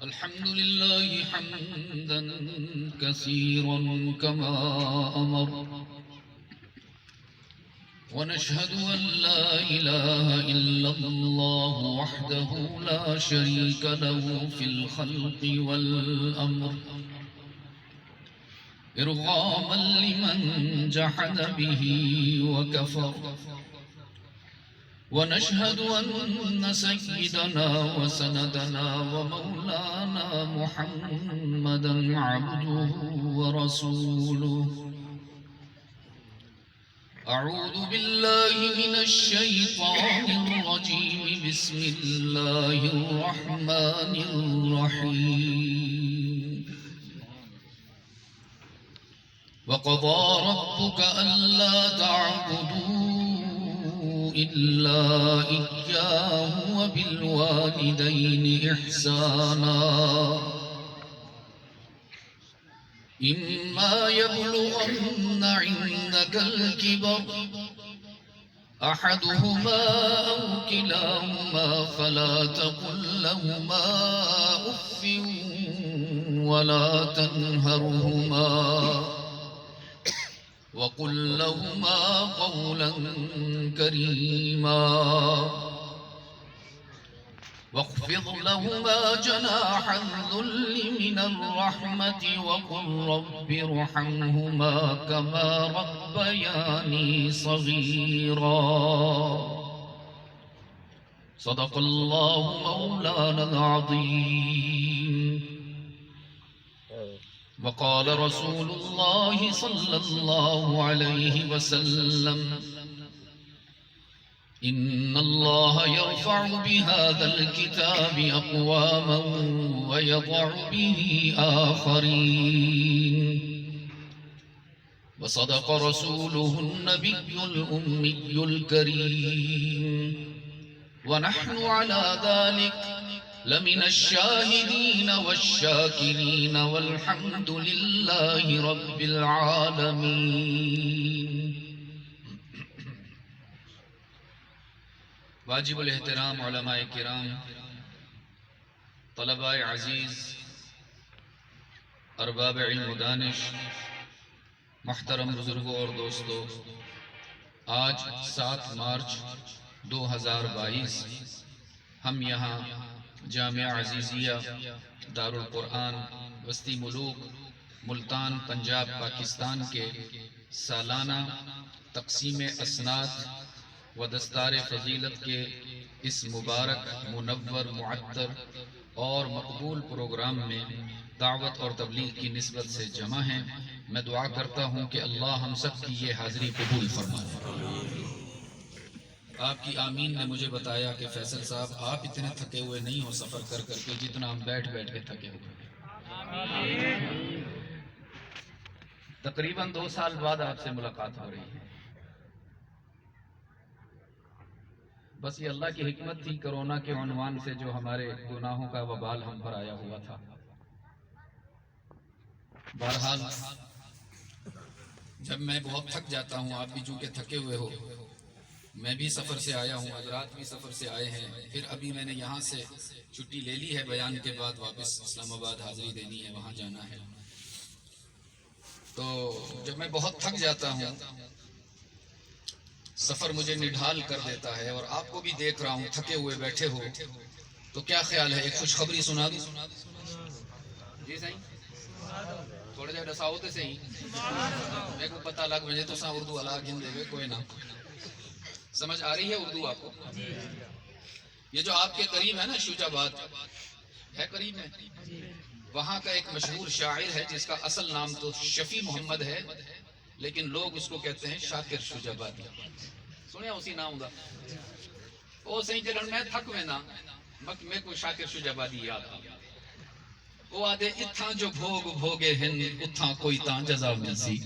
الحمد لله حمدا كثيرا كما أمر، ونشهد أن لا إله إلا الله وحده لا شريك له في الخلق والأمر، إرغاما لمن جحد به وكفر. ونشهد أن سيدنا وسندنا ومولانا محمدا عبده ورسوله. أعوذ بالله من الشيطان الرجيم، بسم الله الرحمن الرحيم. وقضى ربك ألا تعبدوا إلا إياه وبالوالدين إحسانا، إما يبلغن عندك الكبر أحدهما أو كلاهما فلا تقل لهما أف ولا تنهرهما وقل لهما قولا كريما، واخفض لهما جناح الذل من الرحمة وقل رب ارحمهما كما ربياني صغيرا. صدق الله مولانا العظيم. وقال رسول الله صلى الله عليه وسلم: إن الله يرفع بهذا الكتاب أقواما ويضع به آخرين. وصدق رسوله النبي الأمي الكريم، ونحن على ذلك لمن الشاهدين والشاكرين والحمد لله رب العالمين. واجب الاحترام علماء کرام، طلباء عزیز، ارباب علم و دانش، محترم بزرگوں اور دوستو، آج 7 مارچ 2022 ہم یہاں جامعہ عزیزیہ دارالقرآن وسطی ملوک ملتان پنجاب پاکستان کے سالانہ تقسیم اسناد و دستار فضیلت کے اس مبارک منور معطر اور مقبول پروگرام میں دعوت اور تبلیغ کی نسبت سے جمع ہیں. میں دعا کرتا ہوں کہ اللہ ہم سب کی یہ حاضری قبول فرمائے. آپ کی آمین نے مجھے بتایا کہ فیصل صاحب آپ اتنے تھکے ہوئے نہیں ہو سفر کر کر کے جتنا ہم بیٹھ بیٹھ کے تھکے ہوئے. تقریباً 2 سال بعد آپ سے ملاقات ہو رہی ہے. بس یہ اللہ کی حکمت تھی، کرونا کے عنوان سے جو ہمارے گناہوں کا وبال ہم پر آیا ہوا تھا. بہرحال جب میں بہت تھک جاتا ہوں، آپ بھی چونکہ تھکے ہوئے ہو، میں بھی سفر سے آیا ہوں، حضرات بھی سفر سے آئے ہیں، پھر ابھی میں نے یہاں سے چھٹی لے لی ہے، بیان کے بعد واپس اسلام آباد حاضری دینی ہے، وہاں جانا ہے. تو جب میں بہت تھک جاتا ہوں، سفر مجھے نڈھال کر دیتا ہے، اور آپ کو بھی دیکھ رہا ہوں تھکے ہوئے بیٹھے ہو، تو کیا خیال ہے ایک خوشخبری سنا دوں؟ جی صحیح، تھوڑے جا ڈساؤ تو صحیح، میرے کو پتہ لگ مجھے تو اردو الگ ہندے ہوئے کوئی نہ. سمجھ آ رہی ہے اردو آپ کو؟ یہ جو آپ کے قریب ہے نا شوج آباد ہے، قریب میں وہاں کا ایک مشہور شاعر ہے جس کا اصل نام تو شفیع محمد ہے، لیکن لوگ اس کو کہتے ہیں شاکر شوج آبادی. سنیا اسی نام دا وہ صحیح جلن میں تھک میں نا میں کو شاکر شوج آبادی یاد آ. وہ آدھے اتھاں جو بھوگ بھوگے ہیں اتھاں کوئی تاں جزا ملسی.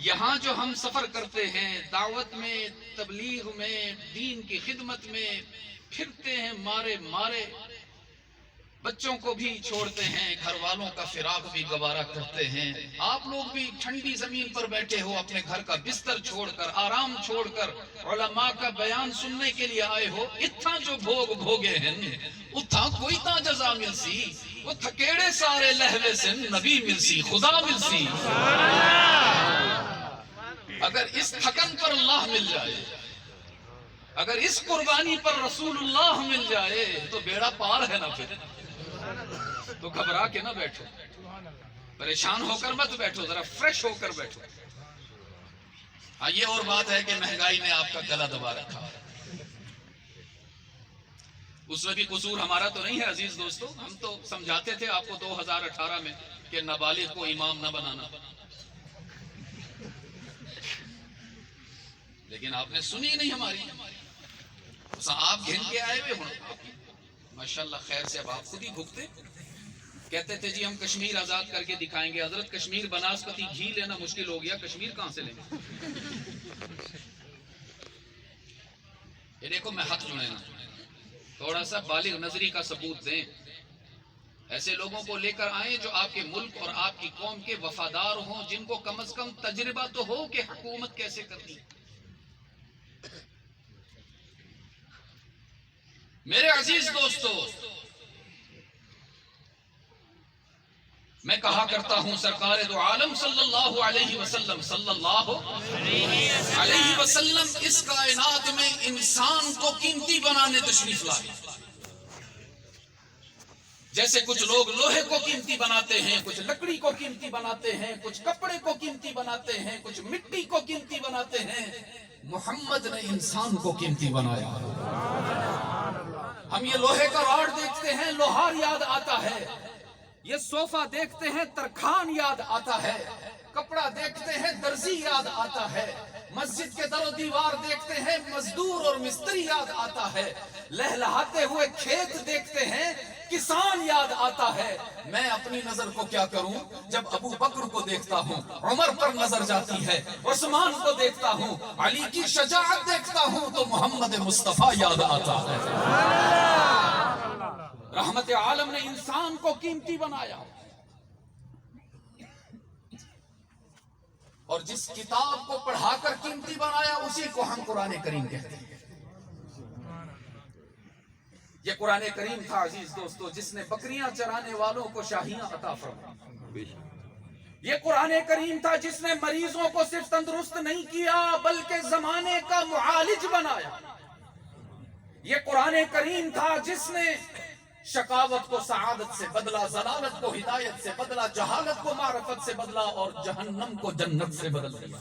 یہاں جو ہم سفر کرتے ہیں، دعوت میں، تبلیغ میں، دین کی خدمت میں پھرتے ہیں مارے مارے، بچوں کو بھی چھوڑتے ہیں، گھر والوں کا فراق بھی گوارا کرتے ہیں. آپ لوگ بھی ٹھنڈی زمین پر بیٹھے ہو، اپنے گھر کا بستر چھوڑ کر، آرام چھوڑ کر علماء کا بیان سننے کے لیے آئے ہو. اتھا جو بھوگ بھوگے ہیں اتھا کوئی تا جزا مل سی، وہ تھکیڑے سارے لہوے سن نبی مل سی، خدا مل سی. اگر اس تھکن پر اللہ مل جائے، اگر اس قربانی پر رسول اللہ مل جائے تو بیڑا پار ہے نا. پھر تو گھبرا کے نہ بیٹھو، پریشان ہو کر مت بیٹھو، ذرا فریش ہو کر بیٹھو. ہاں یہ اور بات ہے کہ مہنگائی نے آپ کا گلا دبا رکھا، اس میں بھی قصور ہمارا تو نہیں ہے عزیز دوستو. ہم تو سمجھاتے تھے آپ کو 2018 میں کہ نابالغ کو امام نہ بنانا، لیکن آپ نے سنی نہیں ہماری. آپ گھن کے آئے ہوئے ہوں ماشاءاللہ، خیر سے اب آپ خود ہی بھگتے. کہتے تھے جی ہم کشمیر آزاد کر کے دکھائیں گے. حضرت کشمیر بناسپتی گھی لینا مشکل ہو گیا، کشمیر کہاں سے لیں گے؟ یہ دیکھو میں ہاتھ جوڑے نا، تھوڑا سا بالغ نظری کا ثبوت دیں. ایسے لوگوں کو لے کر آئیں جو آپ کے ملک اور آپ کی قوم کے وفادار ہوں، جن کو کم از کم تجربہ تو ہو کہ حکومت کیسے کرنی. میرے عزیز دوستو، میں کہا کرتا ہوں سرکار دو عالم صلی اللہ علیہ وسلم اس کائنات میں انسان کو قیمتی بنانے تشریف لائے. جیسے کچھ لوگ لوہے کو قیمتی بناتے ہیں، کچھ لکڑی کو قیمتی بناتے ہیں، کچھ کپڑے کو قیمتی بناتے ہیں، کچھ مٹی کو قیمتی بناتے ہیں، محمد نے انسان کو قیمتی بنایا. ہم یہ لوہے کا راڈ دیکھتے ہیں، لوہار یاد آتا ہے. یہ صوفہ دیکھتے ہیں، ترکھان یاد آتا ہے. کپڑا دیکھتے ہیں، درزی یاد آتا ہے. مسجد کے در و دیوار دیکھتے ہیں، مزدور اور مستری یاد آتا ہے. لہلہاتے ہوئے کھیت دیکھتے ہیں، کسان یاد آتا ہے. میں اپنی نظر کو کیا کروں، جب ابو بکر کو دیکھتا ہوں عمر پر نظر جاتی ہے، عثمان کو دیکھتا ہوں علی کی شجاعت دیکھتا ہوں تو محمد مصطفیٰ یاد آتا ہے. رحمت عالم نے انسان کو قیمتی بنایا. اور جس کتاب کو پڑھا کر قیمتی بنایا اسی کو ہم قرآن کریم کہتے ہیں. یہ قرآن کریم تھا عزیز دوستو جس نے بکریاں چرانے والوں کو شاہیاں عطا فرمائی. یہ قرآن کریم تھا جس نے مریضوں کو صرف تندرست نہیں کیا بلکہ زمانے کا معالج بنایا. یہ قرآن کریم تھا جس نے شقاوت کو سعادت سے بدلا، ضلالت کو ہدایت سے بدلا، جہالت کو معرفت سے بدلا اور جہنم کو جنت سے بدل دیا.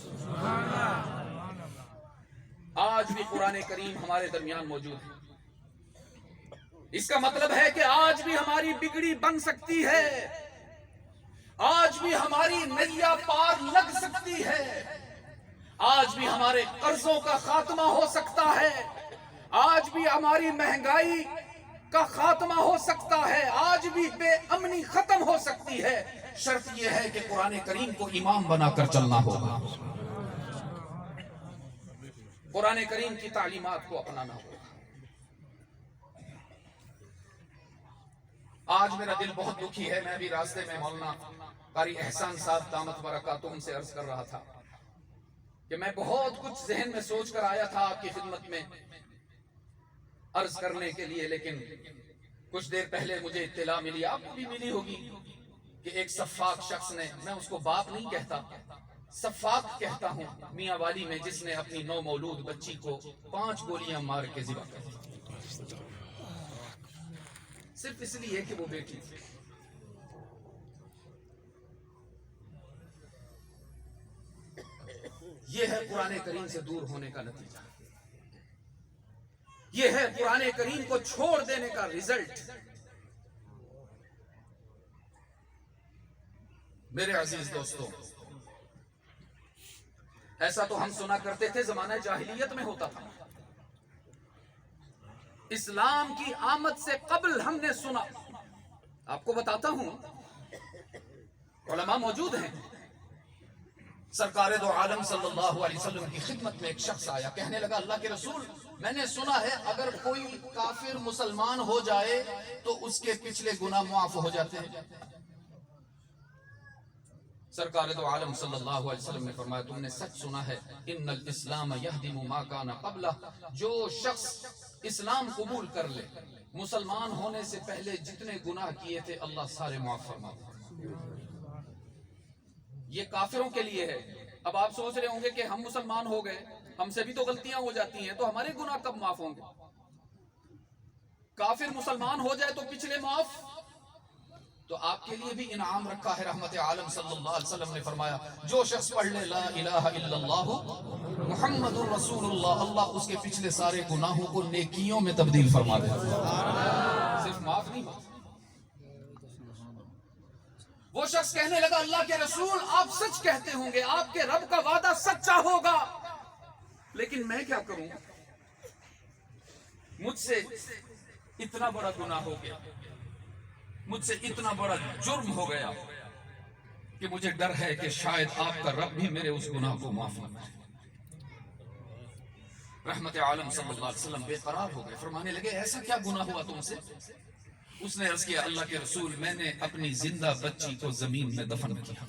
آج بھی قرآن کریم ہمارے درمیان موجود ہے. اس کا مطلب ہے کہ آج بھی ہماری بگڑی بن سکتی ہے، آج بھی ہماری نیا پار لگ سکتی ہے، آج بھی ہمارے قرضوں کا خاتمہ ہو سکتا ہے، آج بھی ہماری مہنگائی کا خاتمہ ہو سکتا ہے، آج بھی بے امنی ختم ہو سکتی ہے. شرط یہ ہے کہ قرآن کریم کو امام بنا کر چلنا ہوگا، قرآن کریم کی تعلیمات کو اپنانا ہوگا. آج میرا دل بہت دکھی ہے. میں بھی راستے میں مولانا قاری احسان صاحب دامت برکاتہم سے عرض کر رہا تھا کہ میں بہت کچھ ذہن میں سوچ کر آیا تھا آپ کی خدمت میں عرض کرنے کے لیے، لیکن کچھ دیر پہلے مجھے اطلاع ملی، آپ کو بھی ملی ہوگی، کہ ایک سفاک شخص نے، میں اس کو باپ نہیں کہتا، سفاک کہتا ہوں، میاں والی میں جس نے اپنی نو مولود بچی کو 5 گولیاں مار کے ذبح کر دیا، صرف اس لیے کہ وہ بیٹی تھی. یہ ہے قرآن کریم سے دور ہونے کا نتیجہ، یہ ہے قرآن کریم کو چھوڑ دینے کا رزلٹ. میرے عزیز دوستو، ایسا تو ہم سنا کرتے تھے زمانہ جاہلیت میں ہوتا تھا. اسلام کی آمد سے قبل ہم نے سنا. آپ کو بتاتا ہوں، علماء موجود ہیں. سرکار دو عالم صلی اللہ علیہ وسلم کی خدمت میں ایک شخص آیا، کہنے لگا اللہ کے رسول میں نے سنا ہے اگر کوئی کافر مسلمان ہو جائے تو اس کے پچھلے گناہ معاف ہو جاتے ہیں. سرکار تو عالم صلی اللہ علیہ وسلم نے فرمایا تم نے سچ سنا ہے ان الاسلام یہدم ما کان قبلہ. جو شخص اسلام قبول کر لے مسلمان ہونے سے پہلے جتنے گناہ کیے تھے اللہ سارے معاف فرماتا ہے. یہ کافروں کے لیے ہے. اب آپ سوچ رہے ہوں گے کہ ہم مسلمان ہو گئے, ہم سے بھی تو غلطیاں ہو جاتی ہیں, تو ہمارے گناہ کب معاف ہوں گے؟ کافر مسلمان ہو جائے تو پچھلے معاف. تو آپ کے لیے بھی انعام رکھا ہے. رحمت عالم صلی اللہ علیہ وسلم نے فرمایا جو شخص پڑھ لے لا الہ الا اللہ محمد الرسول اللہ, اللہ اس کے پچھلے سارے گناہوں کو نیکیوں میں تبدیل فرما دے. صرف معاف نہیں. وہ شخص کہنے لگا اللہ کے رسول آپ سچ کہتے ہوں گے, آپ کے رب کا وعدہ سچا ہوگا, لیکن میں کیا کروں؟ مجھ سے اتنا بڑا گناہ ہو گیا, مجھ سے اتنا بڑا جرم ہو گیا کہ مجھے ڈر ہے کہ شاید آپ کا رب بھی میرے اس گناہ کو معاف نہ کرے. رحمت عالم صلی اللہ علیہ وسلم بے قرار ہو گئے, فرمانے لگے ایسا کیا گناہ ہوا تم سے؟ اس نے عرض کیا اللہ کے رسول میں نے اپنی زندہ بچی کو زمین میں دفن کیا.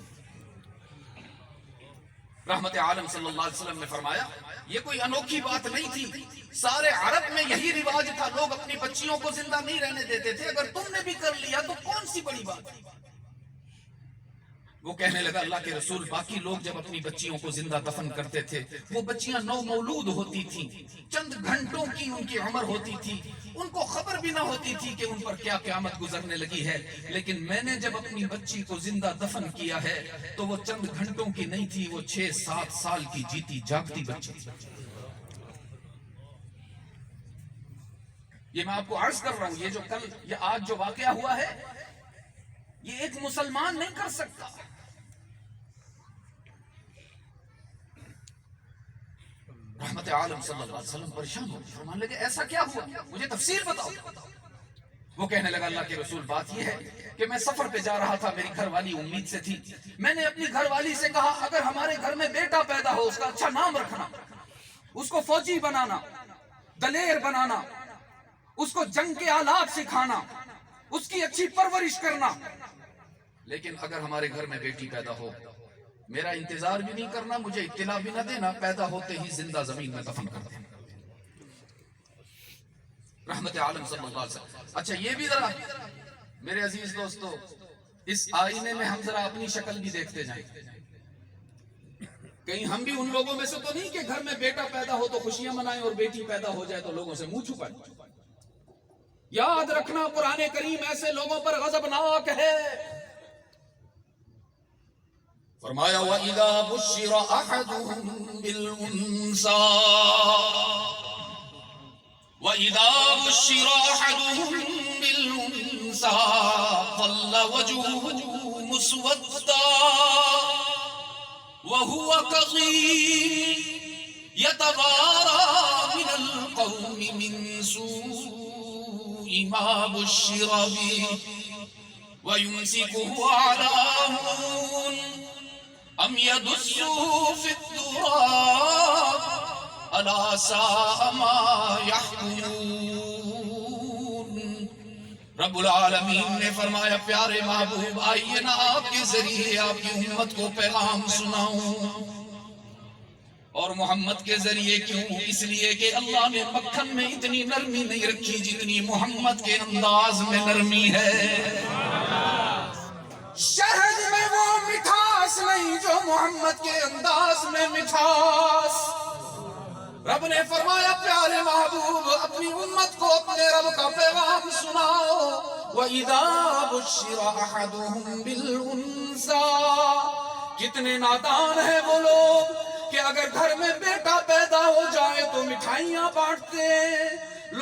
رحمت عالم صلی اللہ علیہ وسلم نے فرمایا یہ کوئی انوکھی بات نہیں تھی, سارے عرب میں یہی رواج تھا, لوگ اپنی بچیوں کو زندہ نہیں رہنے دیتے تھے. اگر تم نے بھی کر لیا تو کون سی بڑی بات ہے؟ وہ کہنے لگا اللہ کے رسول باقی لوگ جب اپنی بچیوں کو زندہ دفن کرتے تھے وہ بچیاں نو مولود ہوتی تھیں, چند گھنٹوں کی ان کی عمر ہوتی تھی, ان کو خبر بھی نہ ہوتی تھی کہ ان پر کیا قیامت گزرنے لگی ہے. لیکن میں نے جب اپنی بچی کو زندہ دفن کیا ہے تو وہ چند گھنٹوں کی نہیں تھی, وہ 6-7 سال کی جیتی جاگتی بچی تھی. یہ میں آپ کو عرض کر رہا ہوں, یہ جو کل یہ آج جو واقعہ ہوا ہے یہ ایک مسلمان نہیں کر سکتا. رحمت عالم صلی اللہ علیہ وسلم پریشان ہو گئے, فرمانے لگے ایسا کیا ہوا, مجھے تفصیل بتاؤ. وہ کہنے لگا اللہ کے رسول بات یہ ہے کہ میں سفر پہ جا رہا تھا, میری گھر والی امید سے تھی, میں نے اپنی گھر والی سے کہا اگر ہمارے گھر میں بیٹا پیدا ہو اس کا اچھا نام رکھنا, اس کو فوجی بنانا, دلیر بنانا, اس کو جنگ کے آلات سکھانا, اس کی اچھی پرورش کرنا. لیکن اگر ہمارے گھر میں بیٹی پیدا ہو میرا انتظار بھی نہیں کرنا, مجھے اطلاع بھی نہ دینا, پیدا ہوتے ہی زندہ زمین میں دفن کر دینا. رحمت عالم صلی اللہ علیہ وسلم. اچھا یہ بھی ذرا میرے عزیز دوستو اس آئینے میں ہم ذرا اپنی شکل بھی دیکھتے جائیں, کہیں ہم بھی ان لوگوں میں سے تو نہیں کہ گھر میں بیٹا پیدا ہو تو خوشیاں منائیں اور بیٹی پیدا ہو جائے تو لوگوں سے منہ چھپائیں. یاد رکھنا قرآن کریم ایسے لوگوں پر غضبناک ہے. فرمایا وَإِذَا بُشِّرَ أَحَدُهُم بِالْأُنثَىٰ وَإِذَا بُشِّرَ أَحَدُهُم بِالْأُنثَىٰ ظَلَّ وَجْهُهُ مُسْوَدًّا وَهُوَ كَظِيمٌ يَتَوَارَىٰ مِنَ الْقَوْمِ مِنْ سُوءِ مَا بُشِّرَ بِهِ وَيُمْسِكُهُ عَلَىٰ هُونٍ ام يدسوا في التراب الا ساء ما يحكمون. رب العالمین نے فرمایا پیارے محبوب آئیے نا آپ کے ذریعے آپ کی امت کو پیغام سناؤں. اور محمد کے ذریعے کیوں؟ اس لیے کہ اللہ نے مکھن میں اتنی نرمی نہیں رکھی جتنی محمد کے انداز میں نرمی ہے, شہد میں وہ مٹھاس نہیں جو محمد کے انداز میں مٹھاس. رب نے فرمایا پیارے محبوب اپنی امت کو اپنے رب کا پیغام سناؤ. وَإِذَا بُشِّرَ أَحَدُهُم بِالْأُنثَىٰ. کتنے نادان ہیں وہ لوگ کہ اگر گھر میں بیٹا پیدا ہو جائے تو مٹھائیاں بانٹتے ہیں,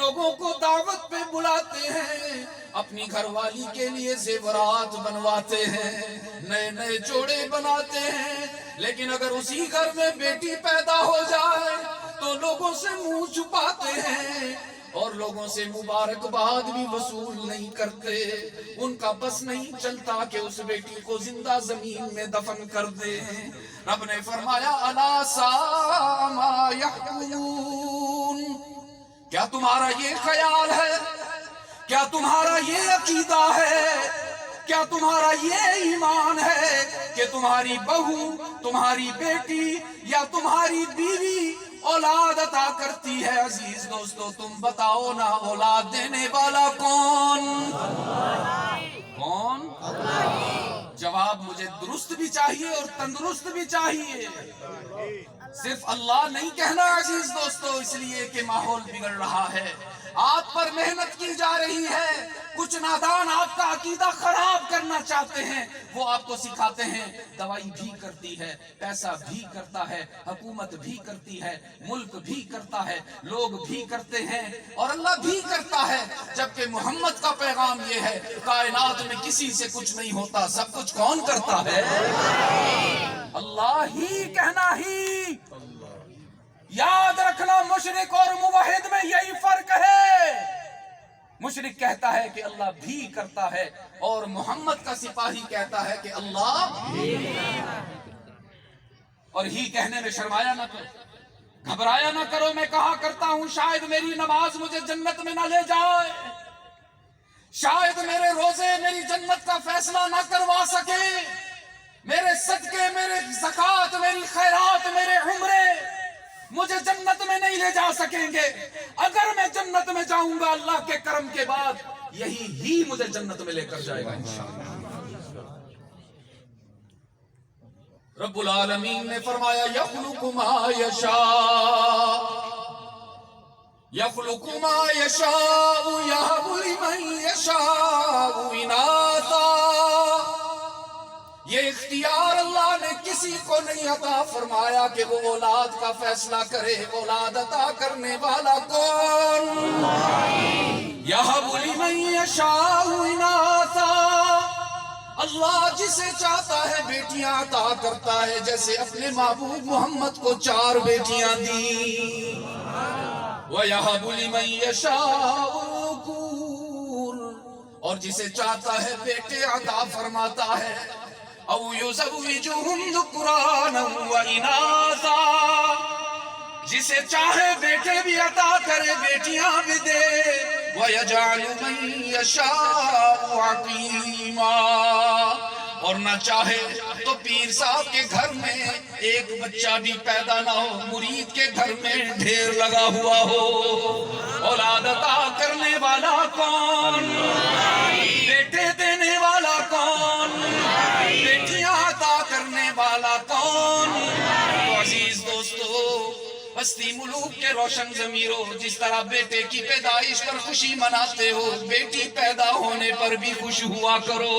لوگوں کو دعوت پہ بلاتے ہیں, اپنی گھر والی کے لیے زیورات بنواتے ہیں, نئے نئے جوڑے بناتے ہیں. لیکن اگر اسی گھر میں بیٹی پیدا ہو جائے تو لوگوں سے منہ چھپاتے ہیں اور لوگوں سے مبارکباد بھی وصول نہیں کرتے. ان کا بس نہیں چلتا کہ اس بیٹی کو زندہ زمین میں دفن کر دیں. رب نے فرمایا الا ساء ما يحكمون. کیا تمہارا یہ خیال ہے، کیا تمہارا یہ عقیدہ ہے، کیا تمہارا یہ ایمان ہے کہ تمہاری بہو، تمہاری بیٹی یا تمہاری بیوی اولاد عطا کرتی ہے؟ عزیز دوستو تم بتاؤ نا، اولاد دینے والا کون؟ کون؟ جواب مجھے درست بھی چاہیے اور تندرست بھی چاہیے، صرف اللہ نہیں کہنا عزیز دوستو، اس لیے کہ ماحول بگڑ رہا ہے، آپ پر محنت کی جا رہی ہے، کچھ نادان آپ کا عقیدہ خراب کرنا چاہتے ہیں، وہ آپ کو سکھاتے ہیں دوائی بھی کرتی ہے، پیسہ بھی کرتا ہے، حکومت بھی کرتی ہے، ملک بھی کرتا ہے، لوگ بھی کرتے ہیں اور اللہ بھی کرتا ہے، جبکہ محمد کا پیغام یہ ہے کائنات میں کسی سے کچھ نہیں ہوتا، سب کچھ کون کرتا ہے؟ اللہ ہی کہنا ہی۔ یاد رکھنا مشرک اور موحد میں یہی فرق ہے، مشرک کہتا ہے کہ اللہ بھی کرتا ہے اور محمد کا سپاہی کہتا ہے کہ اللہ بھی، اور ہی کہنے میں شرمایا نہ کرو، گھبرایا نہ کرو، میں کہا کرتا ہوں شاید میری نماز مجھے جنت میں نہ لے جائے، شاید میرے روزے میری جنت کا فیصلہ نہ کروا سکے، میرے صدقے، میرے زکوٰۃ، میری خیرات، میرے عمرے مجھے جنت میں نہیں لے جا سکیں گے، اگر میں جنت میں جاؤں گا اللہ کے کرم کے بعد یہی ہی مجھے جنت میں لے کر جائے گا انشاءاللہ۔ رب العالمین نے فرمایا یخلق ما یشاء، یخلق ما یشاء یہب لمن یشاء اناثا، یہ اختیار اللہ نے کسی کو نہیں عطا فرمایا کہ وہ اولاد کا فیصلہ کرے، اولاد عطا کرنے والا کون؟ یہب لمن یشاء اناثا، اللہ جسے چاہتا ہے بیٹیاں عطا کرتا ہے، جیسے اپنے محبوب محمد کو 4 بیٹیاں دیں، وَيَهَبُ لِمَن يَشَاءُ الذُّكُورَ، اور جسے چاہتا ہے بیٹے عطا فرماتا ہے، او یزوجہم ذکرانا واناثا، جسے چاہے بیٹے بھی عطا کرے بیٹیاں بھی دے، ویجعل من یشاء عقیما، اور نہ چاہے تو پیر صاحب کے گھر میں ایک بچہ بھی پیدا نہ ہو، مرید کے گھر میں ڈھیر لگا ہوا ہو، اولاد عطا کرنے والا کون؟ بیٹے دینے والا کون؟ بیٹیاں عطا کرنے والا کون؟ تو عزیز دوستو، بستی ملوک کے روشن ضمیروں، جس طرح بیٹے کی پیدائش پر خوشی مناتے ہو، بیٹی پیدا ہونے پر بھی خوش ہوا کرو۔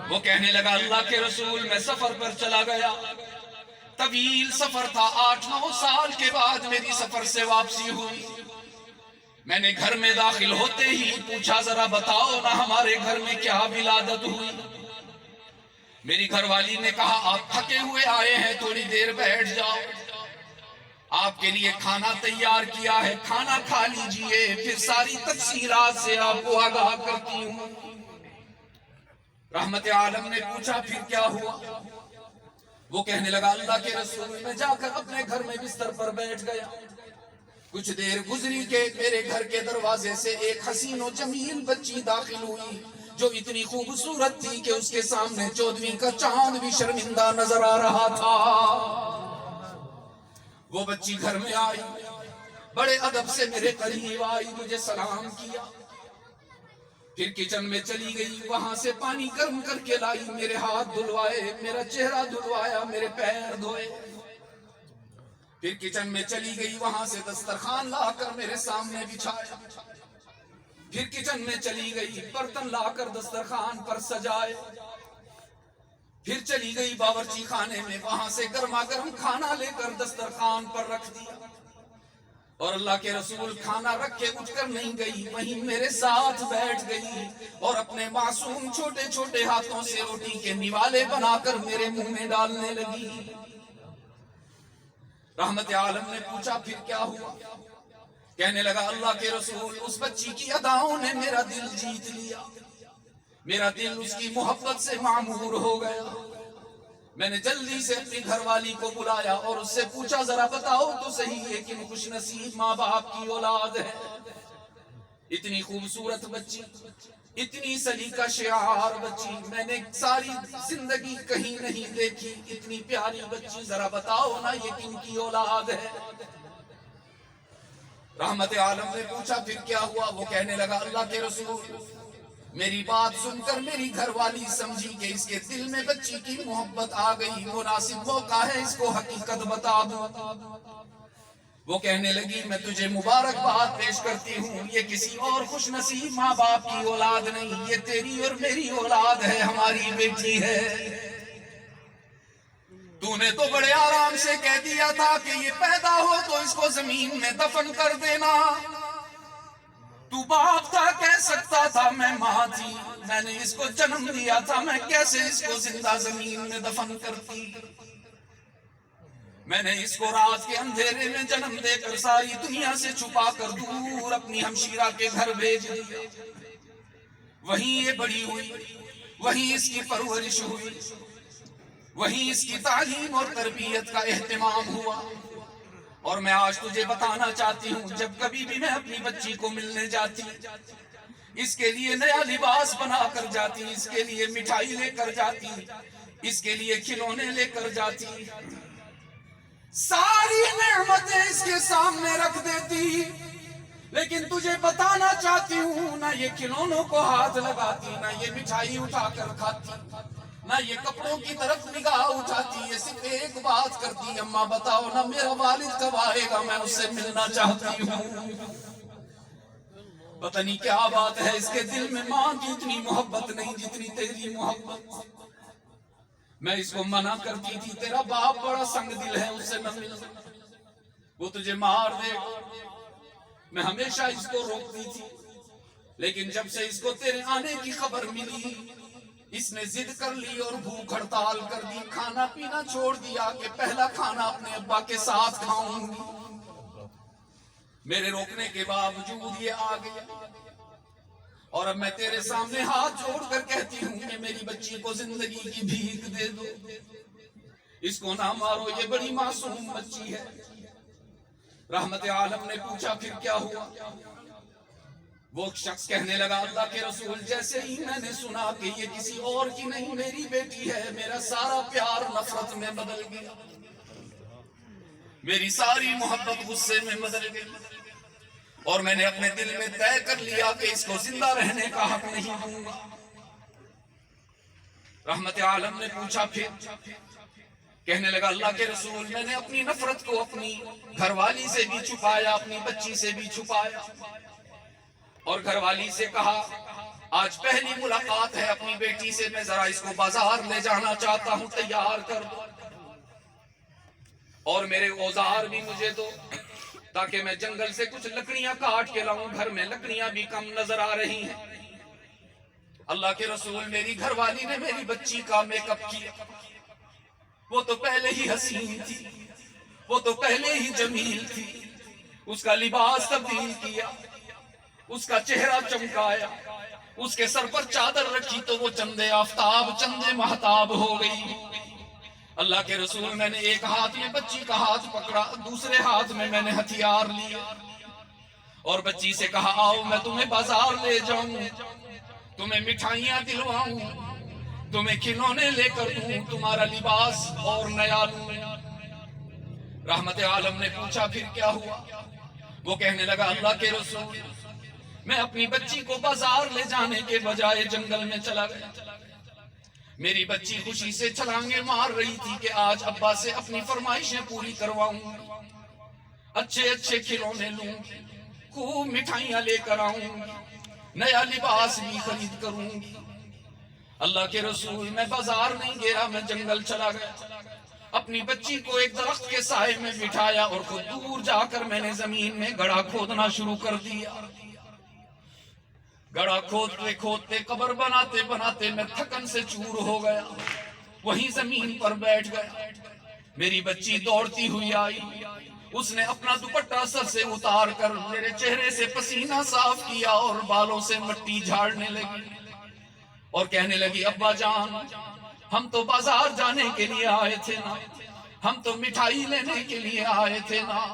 وہ کہنے لگا اللہ کے رسول میں سفر پر چلا گیا، طویل سفر تھا، 8-9 سال کے بعد میری سفر سے واپسی ہوئی، میں نے گھر میں داخل ہوتے ہی پوچھا ذرا بتاؤ نا ہمارے گھر میں کیا ولادت ہوئی؟ میری گھر والی نے کہا آپ تھکے ہوئے آئے ہیں، تھوڑی دیر بیٹھ جاؤ، آپ کے لیے کھانا تیار کیا ہے، کھانا کھا لیجئے، پھر ساری تفصیلات سے آپ کو آگاہ کرتی ہوں۔ رحمت عالم نے پوچھا پھر کیا ہوا؟ وہ کہنے لگا اللہ کے رسول میں جا کر اپنے گھر میں بستر پر بیٹھ گیا، کچھ دیر گزری کہ میرے گھر کے دروازے سے ایک حسین و جمیل بچی داخل ہوئی، جو اتنی خوبصورت تھی کہ اس کے سامنے 14ویں کا چاند بھی شرمندہ نظر آ رہا تھا۔ وہ بچی گھر میں آئی، بڑے ادب سے میرے قریب آئی، مجھے سلام کیا، پھر کچن میں چلی گئی، وہاں سے پانی گرم کر کے لائی، میرے ہاتھ دھلوائے، میرا چہرہ دھلوایا، میرے پیر دھوئے، پھر کچن میں چلی گئی، وہاں سے دسترخوان لا کر میرے سامنے بچھایا، پھر کچن میں چلی گئی، برتن لا کر دسترخوان پر سجائے، پھر چلی گئی باورچی خانے میں، وہاں سے گرما گرم کھانا لے کر دسترخوان پر رکھ دیا، اور اللہ کے رسول کھانا رکھ کے اٹھ کر نہیں گئی، وہیں میرے ساتھ بیٹھ گئی اور اپنے معصوم چھوٹے چھوٹے ہاتھوں سے روٹی کے نوالے بنا کر میرے منہ میں ڈالنے لگی۔ رحمت عالم نے پوچھا پھر کیا ہوا؟ کہنے لگا اللہ کے رسول اس بچی کی اداؤں نے میرا دل جیت لیا، میرا دل اس کی محبت سے معمور ہو گیا، میں نے جلدی سے اپنی گھر والی کو بلایا اور اس سے پوچھا ذرا بتاؤ تو صحیح لیکن خوش نصیب ماں باپ کی اولاد ہے. اتنی خوبصورت بچی، اتنی سلیقہ شعار بچی میں نے ساری زندگی کہیں نہیں دیکھی. اتنی پیاری بچی، ذرا بتاؤ نا یہ کن کی اولاد ہے؟ رحمت عالم نے پوچھا پھر کیا ہوا؟ وہ کہنے لگا اللہ کے رسول، میری بات سن کر میری گھر والی سمجھی کہ اس کے دل میں بچی کی محبت آ گئی، مناسب موقع ہے اس کو حقیقت بتا دوں. وہ کہنے لگی میں تجھے مبارکباد پیش کرتی ہوں، یہ کسی اور خوش نصیب ماں باپ کی اولاد نہیں، یہ تیری اور میری اولاد ہے، ہماری بیٹی ہے. تو نے تو بڑے آرام سے کہہ دیا تھا کہ یہ پیدا ہو تو اس کو زمین میں دفن کر دینا. تو باپ تھا، کہہ سکتا تھا میں ماں تھی، میں نے اس کو جنم دیا تھا، میں کیسے اس کو زندہ زمین میں دفن کرتی؟ میں نے اس کو رات کے اندھیرے میں جنم دے کر ساری دنیا سے چھپا کر دور اپنی ہمشیرہ کے گھر بھیج دیا. وہیں یہ بڑی ہوئی، وہیں اس کی پرورش ہوئی، وہیں اس کی تعلیم اور تربیت کا اہتمام ہوا. اور میں آج تجھے بتانا چاہتی ہوں، جب کبھی بھی میں اپنی بچی کو ملنے جاتی، اس کے لیے نیا لباس بنا کر جاتی، اس کے لیے مٹھائی لے کر جاتی، اس کے لیے کھلونے لے کر جاتی، ساری نعمتیں اس کے سامنے رکھ دیتی. لیکن تجھے بتانا چاہتی ہوں، نہ یہ کھلونوں کو ہاتھ لگاتی، نہ یہ مٹھائی اٹھا کر کھاتی، نہ یہ کپڑوں کی طرف نگاہ اٹھاتی. یہ صرف ایک بات کرتی، اماں بتاؤ نا میرا والد کب آئے گا، میں اس سے ملنا چاہتی ہوں. پتہ نہیں کیا بات ہے اس کے دل میں، ماں کی اتنی محبت نہیں جتنی تیری محبت. میں اس کو منع کرتی تھی، تیرا باپ بڑا سنگ دل ہے، اس سے نہ مل، وہ تجھے مار دے گا. میں ہمیشہ اس کو روکتی تھی، لیکن جب سے اس کو تیرے آنے کی خبر ملی، اس نے ضد کر لی اور بھوک ہڑتال کر دی، کھانا پینا چھوڑ دیا کہ پہلا کھانا اپنے ابا کے ساتھ کھاؤں گی. میرے روکنے کے باوجود یہ آ گیا، اور اب میں تیرے سامنے ہاتھ جوڑ کر کہتی ہوں کہ میری بچی کو زندگی کی بھیک دے دو، اس کو نہ مارو، یہ بڑی معصوم بچی ہے. رحمت عالم نے پوچھا پھر کیا ہوا؟ وہ شخص کہنے لگا اللہ کے رسول، جیسے ہی میں نے سنا کہ یہ کسی اور کی نہیں میری بیٹی ہے، میرا سارا پیار نفرت میں بدل گیا، میری ساری محبت غصے میں بدل گئی، اور میں نے اپنے دل میں طے کر لیا کہ اس کو زندہ رہنے کا حق نہیں دوں گا. رحمت عالم نے پوچھا پھر؟ کہنے لگا اللہ کے رسول، میں نے اپنی نفرت کو اپنی گھر والی سے بھی چھپایا، اپنی بچی سے بھی چھپایا، اور گھر والی سے کہا آج پہلی ملاقات ہے اپنی بیٹی سے، میں ذرا اس کو بازار لے جانا چاہتا ہوں، تیار کر دو، اور میرے اوزار بھی مجھے دو تاکہ میں جنگل سے کچھ لکڑیاں کاٹ کے لاؤں، گھر میں لکڑیاں بھی کم نظر آ رہی ہیں. اللہ کے رسول، میری گھر والی نے میری بچی کا میک اپ کیا، وہ تو پہلے ہی حسین تھی، وہ تو پہلے ہی جمیل تھی، اس کا لباس تبدیل کیا، اس کا چہرہ چمکایا، اس کے سر پر چادر رکھی تو وہ چندے آفتاب چندے مہتاب ہو گئی. اللہ کے رسول، میں نے ایک ہاتھ میں بچی کا ہاتھ پکڑا، دوسرے ہاتھ میں میں نے ہتھیار لیا، اور بچی سے کہا آؤ میں تمہیں بازار لے جاؤں، تمہیں مٹھائیاں دلواؤں، تمہیں کھلونے لے کر دوں، تمہارا لباس اور نیا لوں. رحمت عالم نے پوچھا پھر کیا ہوا؟ وہ کہنے لگا اللہ کے رسول، میں اپنی بچی کو بازار لے جانے کے بجائے جنگل میں چلا گیا. میری بچی خوشی سے چھلانگیں مار رہی تھی کہ آج ابا سے اپنی فرمائشیں پوری کرواؤں گی، اچھے اچھے کھلونے لوں گی، خوب مٹھائیاں لے کر آؤں گی، نیا لباس بھی خرید کروں گی. اللہ کے رسول، میں بازار نہیں گیا، میں جنگل چلا گیا، اپنی بچی کو ایک درخت کے سائے میں بٹھایا اور خود دور جا کر میں نے زمین میں گڑھا کھودنا شروع کر دیا. گڑھا کھودتے کھودتے قبر بناتے بناتے میں تھکن سے چور ہو گیا، وہیں زمین پر بیٹھ گیا. میری بچی دوڑتی ہوئی آئی، اس نے اپنا دوپٹہ سر سے اتار کر میرے چہرے سے پسینہ صاف کیا اور بالوں سے مٹی جھاڑنے لگی اور کہنے لگی ابا جان ہم تو بازار جانے کے لیے آئے تھے نا، ہم تو مٹھائی لینے کے لیے آئے تھے نا،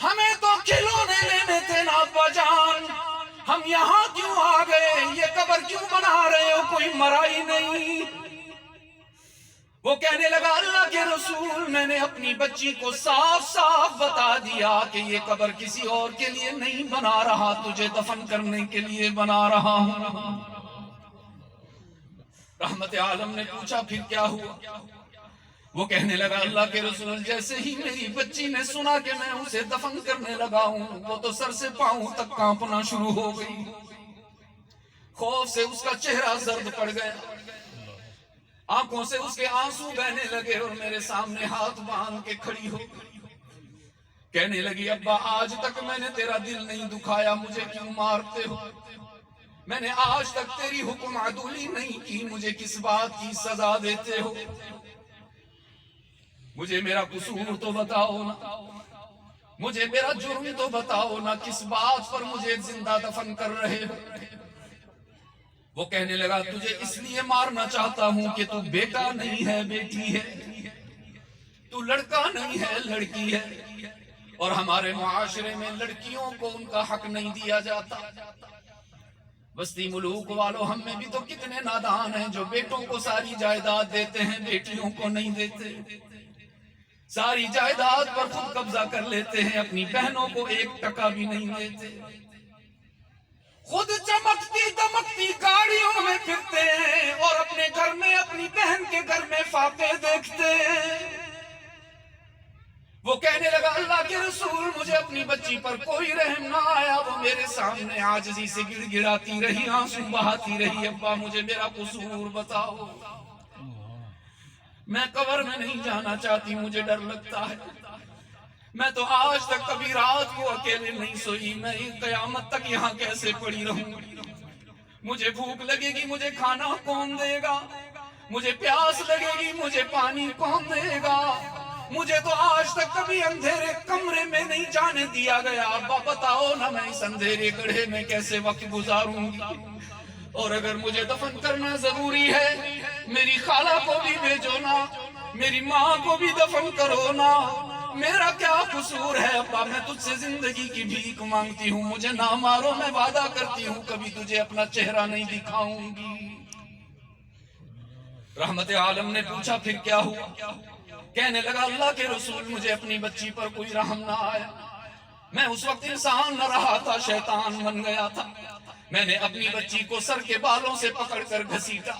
ہمیں تو کھلونے لینے تھے نا ابا جان، ہم یہاں کیوں آ گئے؟ یہ قبر کیوں بنا رہے ہو؟ کوئی مرا ہی نہیں۔ وہ کہنے لگا اللہ کے رسول، میں نے اپنی بچی کو صاف صاف بتا دیا کہ یہ قبر کسی اور کے لیے نہیں بنا رہا، تجھے دفن کرنے کے لیے بنا رہا ہوں۔ رحمت عالم نے پوچھا پھر کیا ہوا؟ وہ کہنے لگا اللہ کے رسول، جیسے ہی میری بچی نے سنا کہ میں اسے دفن کرنے لگا ہوں، وہ تو سر سے پاؤں تک کانپنا شروع ہو گئی، خوف سے اس کا چہرہ زرد پڑ گیا، آنکھوں سے اس کے آنسو بہنے لگے اور میرے سامنے ہاتھ باندھ کے کھڑی ہو گئی، کہنے لگی ابا آج تک میں نے تیرا دل نہیں دکھایا، مجھے کیوں مارتے ہو؟ میں نے آج تک تیری حکم عدولی نہیں کی، مجھے کس بات کی سزا دیتے ہو؟ مجھے میرا قصور تو بتاؤ نا، مجھے میرا جرم تو بتاؤ نا، کس بات پر مجھے زندہ دفن کر رہے ہو؟ وہ کہنے لگا تجھے اس لیے مارنا چاہتا ہوں کہ تو بیٹا نہیں ہے بیٹی ہے، تو لڑکا نہیں ہے لڑکی ہے، اور ہمارے معاشرے میں لڑکیوں کو ان کا حق نہیں دیا جاتا۔ بستی ملوک والوں ہم میں بھی تو کتنے نادان ہیں جو بیٹوں کو ساری جائیداد دیتے ہیں، بیٹیوں کو نہیں دیتے، ساری جائیداد پر خود قبضہ کر لیتے ہیں، اپنی بہنوں کو ایک ٹکا بھی نہیں دیتے، خود چمکتی دمکتی گاڑیوں میں پھرتے ہیں اور اپنے گھر میں اپنی بہن کے گھر میں فاقے دیکھتے ہیں۔ وہ کہنے لگا اللہ کے رسول، مجھے اپنی بچی پر کوئی رحم نہ آیا، وہ میرے سامنے عاجزی سے گڑ گڑاتی رہی، آنسو بہاتی رہی، ابا مجھے میرا قصور بتاؤ، میں قبر میں نہیں جانا چاہتی، مجھے ڈر لگتا ہے، میں تو آج تک کبھی رات کو اکیلے نہیں سوئی، میں قیامت تک یہاں کیسے پڑی رہوں؟ مجھے بھوک لگے گی، مجھے کھانا کون دے گا؟ مجھے پیاس لگے گی، مجھے پانی کون دے گا؟ مجھے تو آج تک کبھی اندھیرے کمرے میں نہیں جانے دیا گیا، ابا بتاؤ نا میں اس اندھیرے گڑھے میں کیسے وقت گزاروں گی؟ اور اگر مجھے دفن کرنا ضروری ہے، میری خالہ کو بھی بھیجو نا، میری ماں کو بھی دفن کرو نا، میرا کیا قصور ہے ابا؟ میں تجھ سے زندگی کی بھیک مانگتی ہوں، مجھے نہ مارو، میں وعدہ کرتی ہوں کبھی تجھے اپنا چہرہ نہیں دکھاؤں گی۔ رحمت عالم نے پوچھا پھر کیا ہوا؟ کہنے لگا اللہ کے رسول، مجھے اپنی بچی پر کوئی رحم نہ آیا، میں اس وقت انسان نہ رہا تھا، شیطان بن گیا تھا، میں نے اپنی بچی کو سر کے بالوں سے پکڑ کر گھسیٹا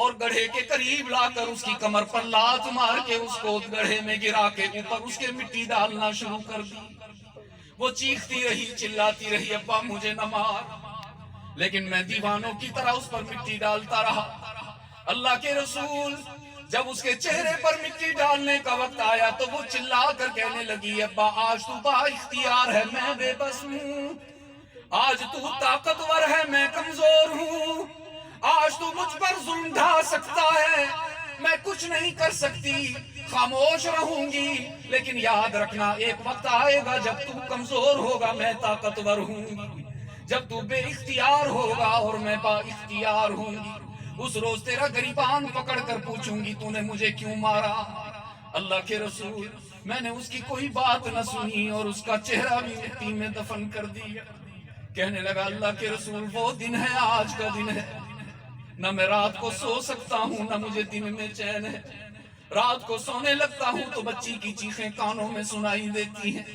اور گڑھے کے قریب لا کر اس کی کمر پر لات مار کے اس کو گڑھے میں گرا کے اوپر اس کے مٹی ڈالنا شروع کر دی۔ وہ چیختی رہی، چلاتی رہی ابا مجھے نہ مار، لیکن میں دیوانوں کی طرح اس پر مٹی ڈالتا رہا۔ اللہ کے رسول جب اس کے چہرے پر مٹی ڈالنے کا وقت آیا تو وہ چلا کر کہنے لگی ابا آج تو با اختیار ہے، میں بے بس ہوں، آج تو طاقتور ہے، میں کمزور ہوں، آج تو مجھ پر ظلم ڈھا سکتا ہے، میں کچھ نہیں کر سکتی، خاموش رہوں گی، لیکن یاد رکھنا ایک وقت آئے گا جب تو کمزور ہوگا، میں طاقتور ہوں گی، جب تو بے اختیار ہوگا اور میں با اختیار ہوں گی، اس روز تیرا گریبان پکڑ کر پوچھوں گی تو نے مجھے کیوں مارا؟ اللہ کے رسول میں نے اس کی کوئی بات نہ سنی اور اس کا چہرہ بھی مٹی میں دفن کر دیا۔ کہنے لگا اللہ کے رسول وہ دن ہے، آج کا دن ہے، نہ میں رات کو سو سکتا ہوں نہ مجھے دن میں چین ہے، رات کو سونے لگتا ہوں تو بچی کی چیخیں کانوں میں سنائی دیتی ہیں،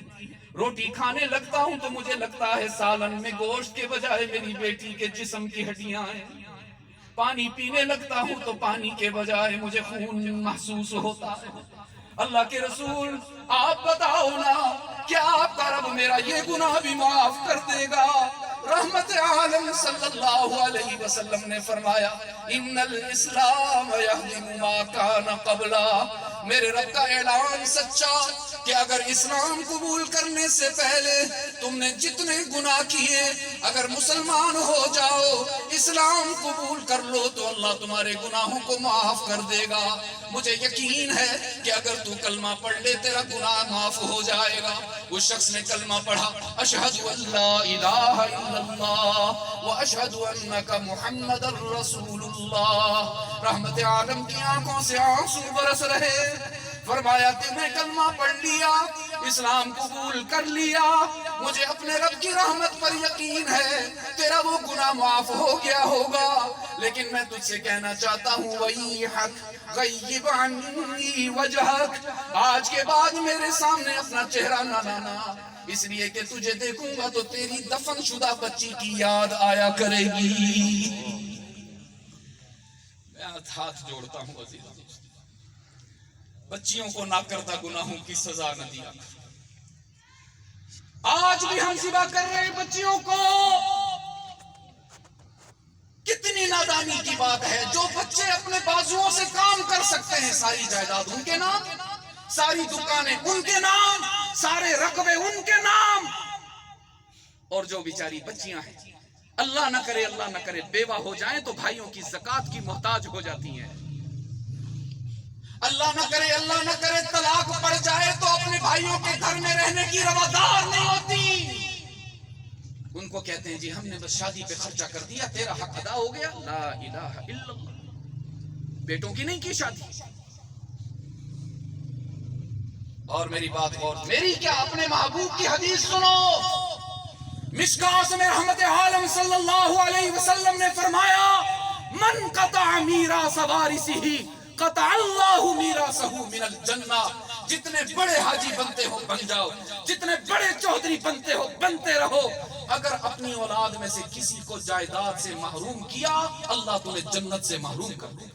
روٹی کھانے لگتا ہوں تو مجھے لگتا ہے سالن میں گوشت کے بجائے میری بیٹی کے جسم کی ہڈیاں ہیں، پانی پینے لگتا ہوں تو پانی کے بجائے مجھے خون محسوس ہوتا ہے۔ اللہ کے رسول آپ بتاؤ نا کیا آپ کا رب میرا یہ گناہ بھی معاف کر دے گا؟ رحمت عالم صلی اللہ علیہ وسلم نے فرمایا ان الاسلام یہدم ما کان قبلا، میرے رب کا اعلان سچا کہ اگر اسلام قبول کرنے سے پہلے تم نے جتنے گناہ کیے اگر مسلمان ہو جاؤ اسلام قبول کر لو تو اللہ تمہارے گناہوں کو معاف کر دے گا. مجھے یقین ہے کہ اگر تو کلمہ پڑھ لے تیرا گناہ معاف ہو جائے گا. اس شخص نے کلمہ پڑھا اشہد ان لا الہ الا اللہ واشہد انک محمد الرسول اللہ. رحمت عالم کی آنکھوں سے آنسو برس رہے. فرمایا تمہیں کلمہ پڑھ لیا اسلام قبول کر لیا مجھے اپنے رب کی رحمت پر یقین ہے تیرا وہ گناہ معاف ہو گیا ہوگا لیکن میں تجھ سے کہنا چاہتا ہوں وَيْحَكْ غَيِّبْ عَنِّي وَجْهَكْ آج کے بعد میرے سامنے اپنا چہرہ نہ لانا اس لیے کہ تجھے دیکھوں گا تو تیری دفن شدہ بچی کی یاد آیا کرے گی. میں ہاتھ جوڑتا ہوں عزیزاں بچیوں کو نہ کرتا گناہوں کی سزا نہ دیا. آج بھی ہم ذبح کر رہے ہیں بچیوں کو. کتنی نادانی کی بات ہے جو بچے اپنے بازوؤں سے کام کر سکتے ہیں ساری جائیداد ان کے نام ساری دکانیں ان کے نام سارے رقبے ان کے نام اور جو بیچاری بچیاں ہیں اللہ نہ کرے بیوہ ہو جائیں تو بھائیوں کی زکوٰۃ کی محتاج ہو جاتی ہیں. اللہ نہ کرے طلاق پڑ جائے تو اپنے بھائیوں کے گھر میں رہنے کی روادار نہیں ہوتی. ان کو کہتے ہیں جی ہم نے بس شادی پہ خرچہ کر دیا تیرا حق ادا ہو گیا. لا الہ الا اللہ. بیٹوں کی نہیں کی شادی. اور میری بات اور میری کیا اپنے محبوب کی حدیث سنو. مشکاۃ میں رحمت عالم صلی اللہ علیہ وسلم نے فرمایا من قطع میراث وارثہ قطع اللہ میراثہ من الجنہ. جتنے بڑے حاجی بنتے ہو بن جاؤ جتنے بڑے چودھری بنتے ہو بنتے رہو اگر اپنی اولاد میں سے کسی کو جائیداد سے محروم کیا اللہ تمہیں جنت سے محروم کر دے.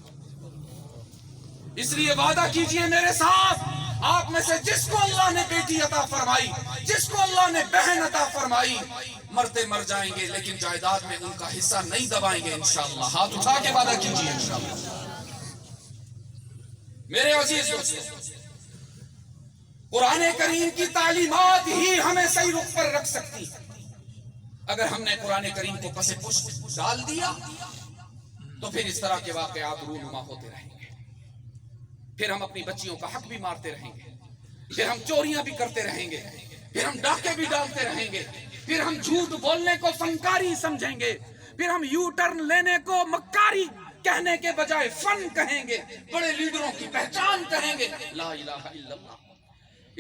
اس لیے وعدہ کیجئے میرے ساتھ آپ میں سے جس کو اللہ نے بیٹی عطا فرمائی جس کو اللہ نے بہن عطا فرمائی مرتے مر جائیں گے لیکن جائیداد میں ان کا حصہ نہیں دبائیں گے انشاءاللہ. ہاتھ اٹھا کے وعدہ کیجئے انشاءاللہ. میرے عزیز دوستو قرآن کریم کی تعلیمات ہی ہمیں صحیح رخ پر رکھ سکتی ہے. اگر ہم نے قرآن کریم کو پس پشت ڈال دیا تو پھر اس طرح کے واقعات رونما ہوتے رہیں گے. پھر ہم اپنی بچیوں کا حق بھی مارتے رہیں گے. پھر ہم چوریاں بھی کرتے رہیں گے. پھر ہم ڈاکے بھی ڈالتے رہیں گے. پھر ہم جھوٹ بولنے کو فنکاری سمجھیں گے. پھر ہم یو ٹرن لینے کو مکاری کہنے کے بجائے فن کہیں گے. بڑے لیڈروں کی پہچان کہیں گے. لا الہ الا اللہ.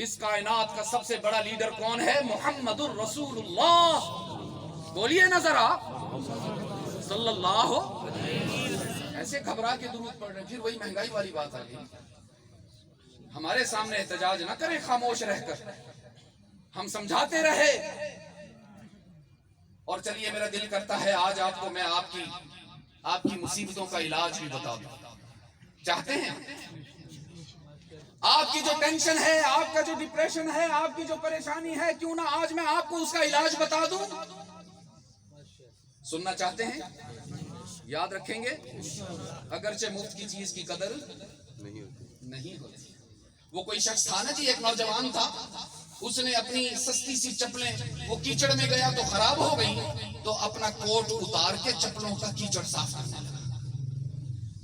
اس کائنات کا سب سے بڑا لیڈر کون ہے؟ محمد الرسول اللہ. بولیے نا ذرا صلی اللہ. ایسے گھبرا کے درود پڑھ رہے ہیں. پھر وہی مہنگائی والی بات آ گئی. ہمارے سامنے احتجاج نہ کریں خاموش رہ کر. ہم سمجھاتے رہے. اور چلیے میرا دل کرتا ہے آج آپ کو میں آپ کی مصیبتوں کا علاج بھی بتا دوں. چاہتے ہیں آپ کی جو ٹینشن ہے آپ کا جو ڈپریشن ہے آپ کی جو پریشانی ہے کیوں نہ آج میں آپ کو اس کا علاج بتا دوں. سننا چاہتے ہیں؟ یاد رکھیں گے اگرچہ مفت کی چیز کی قدر نہیں ہوتی. وہ کوئی شخص تھا نا جی ایک نوجوان تھا اس نے اپنی سستی سی چپلیں وہ کیچڑ میں گیا تو خراب ہو گئی تو اپنا کوٹ اتار کے چپلوں کا کیچڑ صاف کرنے لگا.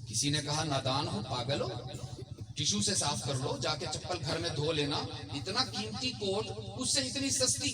کسی نے کہا نادان ہو پاگل ہو ٹیشو سے صاف کر لو جا کے چپل گھر میں دھو لینا. اتنا قیمتی کوٹ اس سے اتنی سستی